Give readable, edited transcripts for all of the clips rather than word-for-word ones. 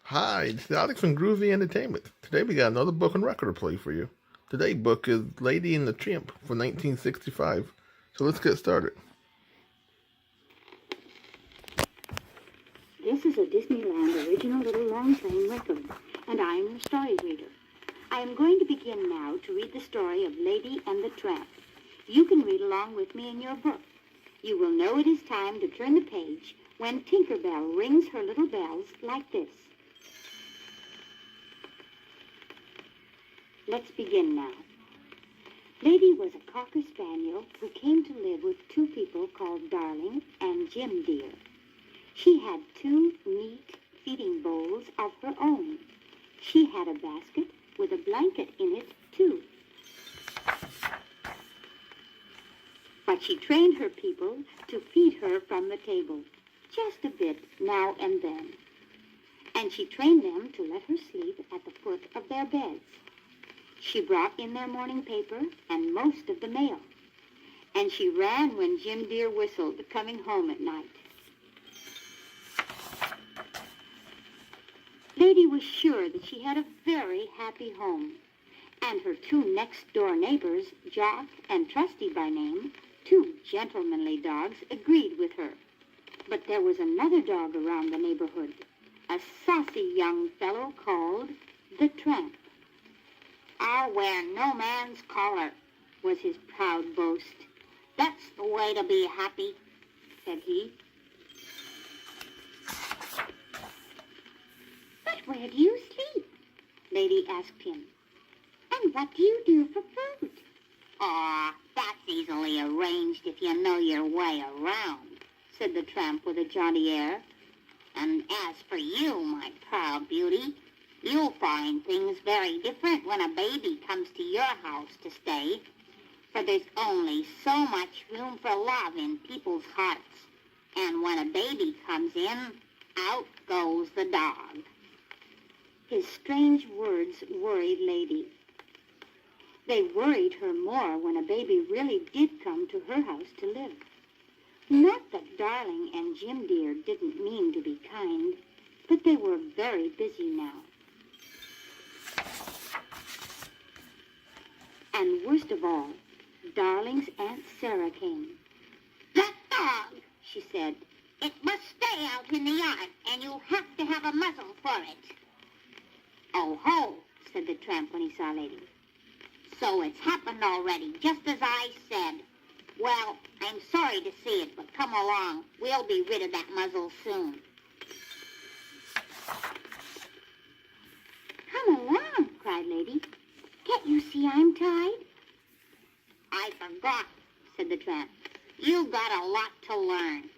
Hi, it's Alex from Groovy Entertainment. Today we got another book and record to play for you. Today's book is Lady and the Tramp from 1965. So let's get started. This is a Disneyland original little long-playing record, and I am your story reader. I am going to begin now to read the story of Lady and the Tramp. You can read along with me in your book. You will know it is time to turn the page when Tinker Bell rings her little bells like this. Let's begin now. Lady was a Cocker Spaniel who came to live with two people called Darling and Jim Dear. She had two neat feeding bowls of her own. She had a basket with a blanket in it, too. But she trained her people to feed her from the table, just a bit now and then. And she trained them to let her sleep at the foot of their beds. She brought in their morning paper and most of the mail. And she ran when Jim Dear whistled, coming home at night. Lady was sure that she had a very happy home. And her two next-door neighbors, Jock and Trusty by name, two gentlemanly dogs, agreed with her. But there was another dog around the neighborhood, a sassy young fellow called the Tramp. "I'll wear no man's collar," was his proud boast. "That's the way to be happy," said he. "But where do you sleep?" Lady asked him. "And what do you do for food?" "Aw, that's easily arranged if you know your way around," said the Tramp with a jaunty air. "And as for you, my proud beauty, you'll find things very different when a baby comes to your house to stay, for there's only so much room for love in people's hearts, and when a baby comes in, out goes the dog." His strange words worried Lady. They worried her more when a baby really did come to her house to live. Not that Darling and Jim Dear didn't mean to be kind, but they were very busy now. And worst of all, Darling's Aunt Sarah came. "That dog," she said, "it must stay out in the yard, and you'll have to have a muzzle for it." "Oh ho," said the Tramp when he saw Lady. "So it's happened already, just as I said. Well, I'm sorry to see it, but come along. We'll be rid of that muzzle soon." "Come along," cried Lady. "Can't you see I'm tied?" "I forgot," said the Tramp. "You've got a lot to learn."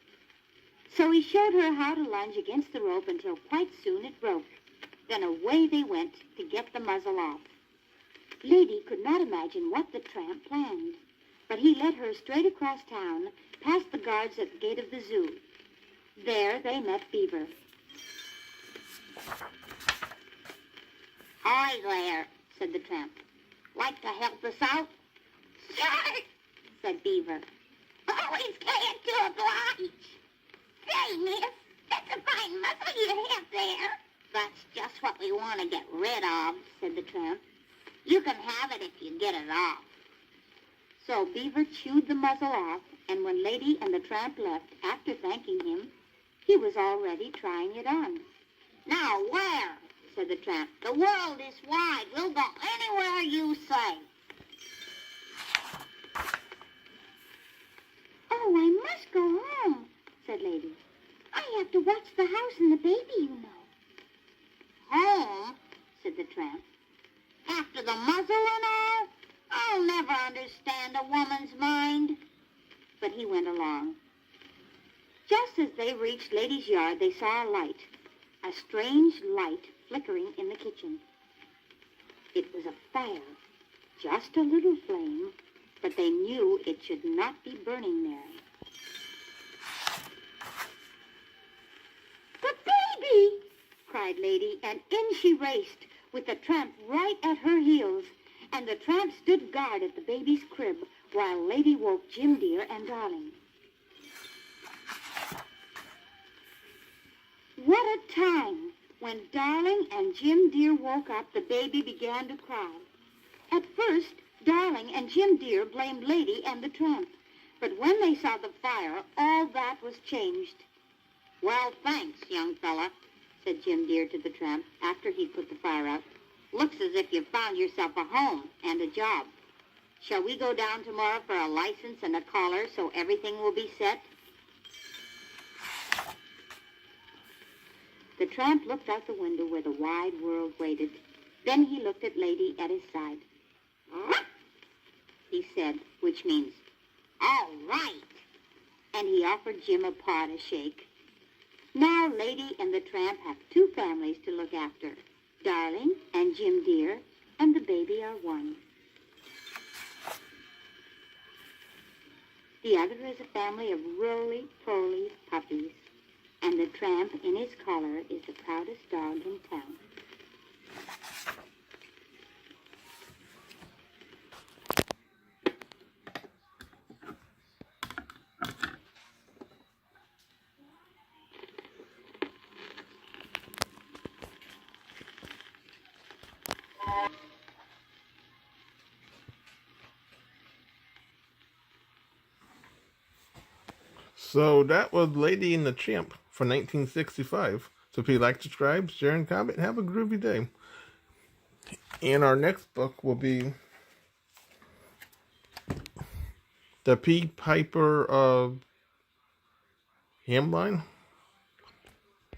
So he showed her how to lunge against the rope until quite soon it broke. Then away they went to get the muzzle off. Lady could not imagine what the Tramp planned, but he led her straight across town, past the guards at the gate of the zoo. There they met Beaver. "Hi there," said the Tramp. "Like to help us out?" "Sure," said Beaver. "Always glad to oblige." "Say, miss, that's a fine muzzle you have there." "That's just what we want to get rid of," said the Tramp. "You can have it if you get it off." So Beaver chewed the muzzle off, and when Lady and the Tramp left, after thanking him, he was already trying it on. "Now where?" said the Tramp. "The world is wide. We'll go anywhere you say." "Oh, I must go home," said Lady. "I have to watch the house and the baby, you know." "Home?" said the Tramp. "After the muzzle and all? I'll never understand a woman's mind." But he went along. Just as they reached Lady's yard, they saw a light, a strange light flickering in the kitchen. It was a fire, just a little flame, but they knew it should not be burning there. "The baby!" cried Lady, and in she raced, with the Tramp right at her heels, and the Tramp stood guard at the baby's crib while Lady woke Jim Dear and Darling. What a time! When Darling and Jim Dear woke up, the baby began to cry. At first, Darling and Jim Dear blamed Lady and the tramp. But when they saw the fire, all that was changed. "Well, thanks, young fella," said Jim Dear to the tramp after he'd put the fire out. "Looks as if you found yourself a home and a job. Shall we go down tomorrow for a license and a collar so everything will be set?" The tramp looked out the window where the wide world waited. Then he looked at Lady at his side. He said, which means, "All right." And he offered Jim a paw to shake. Now Lady and the tramp have two families to look after. Darling and Jim Dear and the baby are one. The other is a family of roly-poly puppies. And the tramp in his collar is the proudest dog in town. So that was Lady and the Tramp for 1965. So if you like, subscribe, share, and comment, have a groovy day. And our next book will be The Pied Piper of Hamelin.